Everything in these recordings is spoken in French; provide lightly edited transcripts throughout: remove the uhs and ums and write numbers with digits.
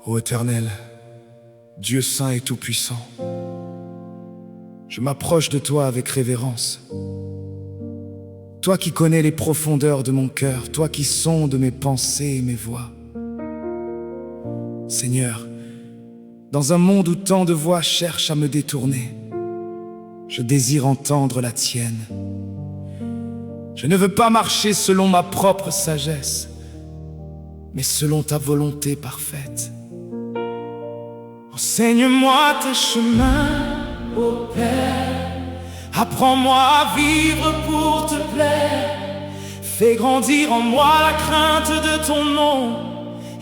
Ô Éternel, Dieu saint et tout-puissant, je m'approche de toi avec révérence. Toi qui connais les profondeurs de mon cœur, toi qui sondes mes pensées et mes voix. Seigneur, dans un monde où tant de voix cherchent à me détourner, je désire entendre la tienne. Je ne veux pas marcher selon ma propre sagesse, mais selon ta volonté parfaite. Enseigne-moi tes chemins, ô Père. Apprends-moi à vivre pour te plaire. Fais grandir en moi la crainte de ton nom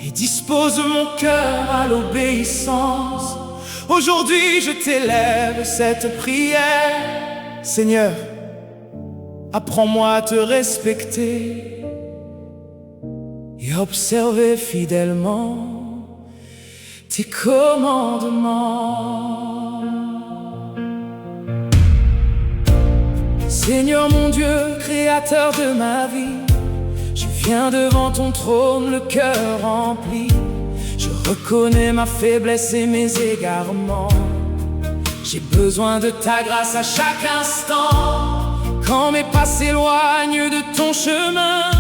et dispose mon cœur à l'obéissance. Aujourd'hui je t'élève cette prière. Seigneur, apprends-moi à te respecter et observer fidèlement tes commandements. Seigneur mon Dieu, créateur de ma vie, je viens devant ton trône, le cœur rempli. Je reconnais ma faiblesse et mes égarements. J'ai besoin de ta grâce à chaque instant. Quand mes pas s'éloignent de ton chemin,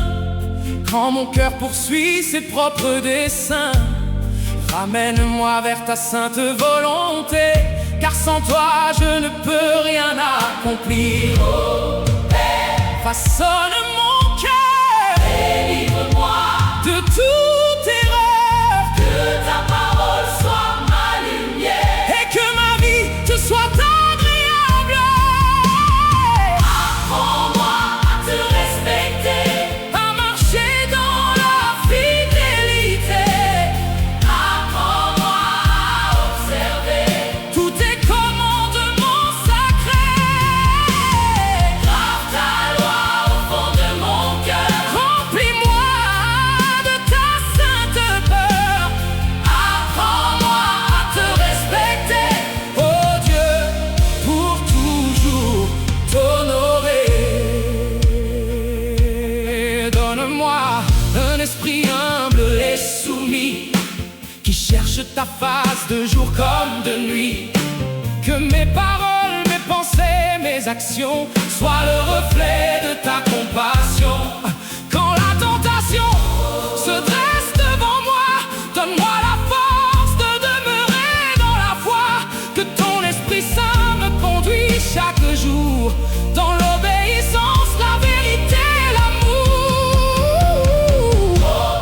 quand mon cœur poursuit ses propres desseins, ramène-moi vers ta sainte volonté, car sans toi je ne peux rien accomplir. Oh Père, façonne mon cœur, délivre-moi de toute erreur, que ta parole soit ma lumière et que ma vie te soit agréable. Apprends-moi à te respecter, à marcher dans la fidélité. Apprends-moi à observer tous tes commandements sacrés. Grave ta loi au fond de mon cœur. Remplis-moi de ta sainte peur. Apprends-moi à te respecter, oh Dieu, pour toujours t'honorer. Donne-moi un esprit humble et soumis, qui cherche ta face de jour comme de nuit. Que mes paroles, mes pensées, mes actions soient le reflet de ta compassion. Quand la tentation se dresse devant moi, donne-moi la force de demeurer dans la foi. Que ton Esprit Saint me conduit chaque jour dans l'obéissance, la vérité, l'amour. Oh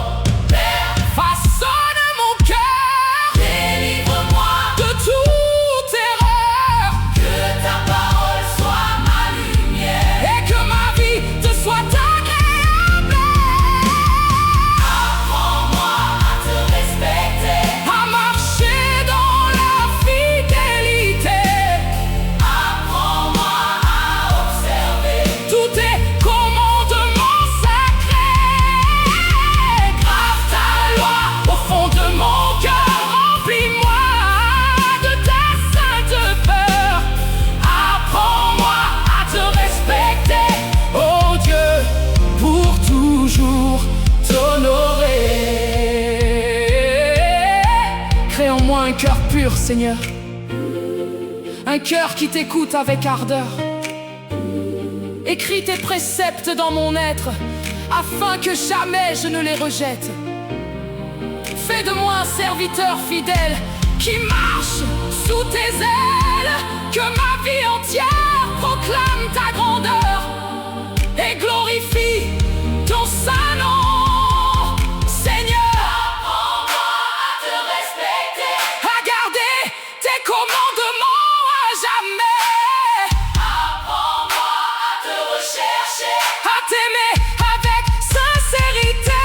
Père, façonne mon cœur, délivre-moi de toute erreur, que ta parole soit ma lumière et que ma vie te soit agréable. Apprends-moi à te respecter, à marcher dans la fidélité. Apprends-moi à observer tous tes commandements sacrés. Grave ta loi au fond de mon cœur. Remplis-moi de ta sainte peur. Apprends-moi à te respecter, oh Dieu, pour toujours t'honorer. Crée en moi un cœur pur, Seigneur, un cœur qui t'écoute avec ardeur. Écris tes préceptes dans mon être, afin que jamais je ne les rejette. Fais de moi un serviteur fidèle, qui marche sous tes ailes. Que ma vie entière proclame ta grandeur et glorifie ton saint nom. Seigneur, apprends-moi à te respecter, à garder tes commandements à jamais. Apprends-moi à te rechercher, à t'aimer avec sincérité.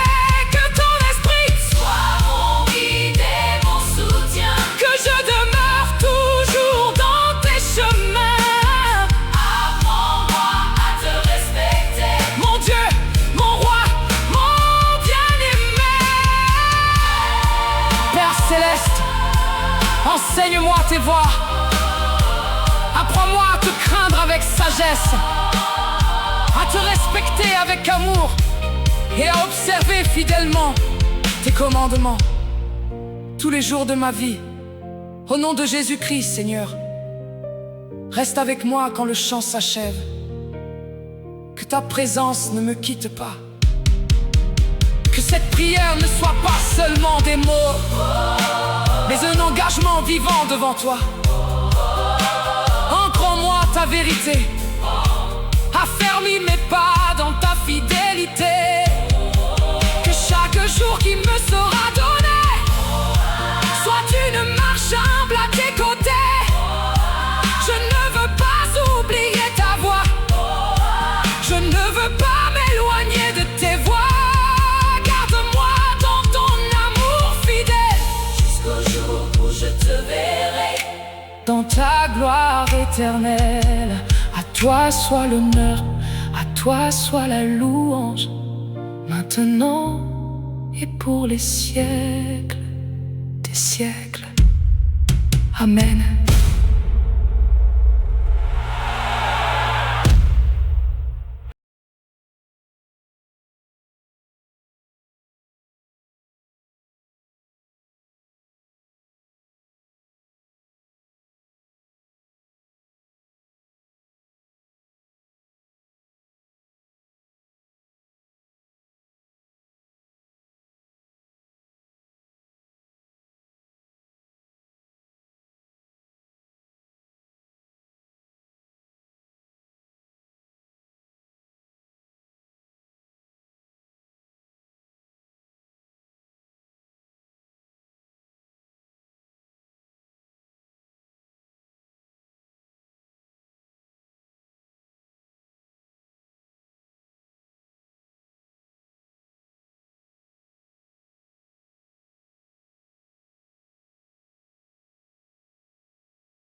Que ton esprit soit mon guide et mon soutien, que je demeure toujours dans tes chemins. Apprends-moi à te respecter, mon Dieu, mon roi, mon bien-aimé. Père céleste, enseigne-moi tes voies. Apprends-moi à te craindre avec sagesse, à te respecter avec amour et à observer fidèlement tes commandements. tous les jours de ma vie. Au nom de Jésus-Christ, Seigneur, reste avec moi quand le chant s'achève. Que ta présence ne me quitte pas. Que cette prière ne soit pas seulement des mots, mais un engagement vivant devant toi. Ancre en moi ta vérité, affermis mes pas dans ta fidélité. Que chaque jour qui me sera donné soit une marche humble à tes côtés. Je ne veux pas oublier ta voix, je ne veux pas m'éloigner de tes voies. Garde-moi dans ton amour fidèle, jusqu'au jour où je te verrai dans ta gloire éternelle. À toi soit l'honneur, à toi soit la louange, maintenant et pour les siècles des siècles. Amen.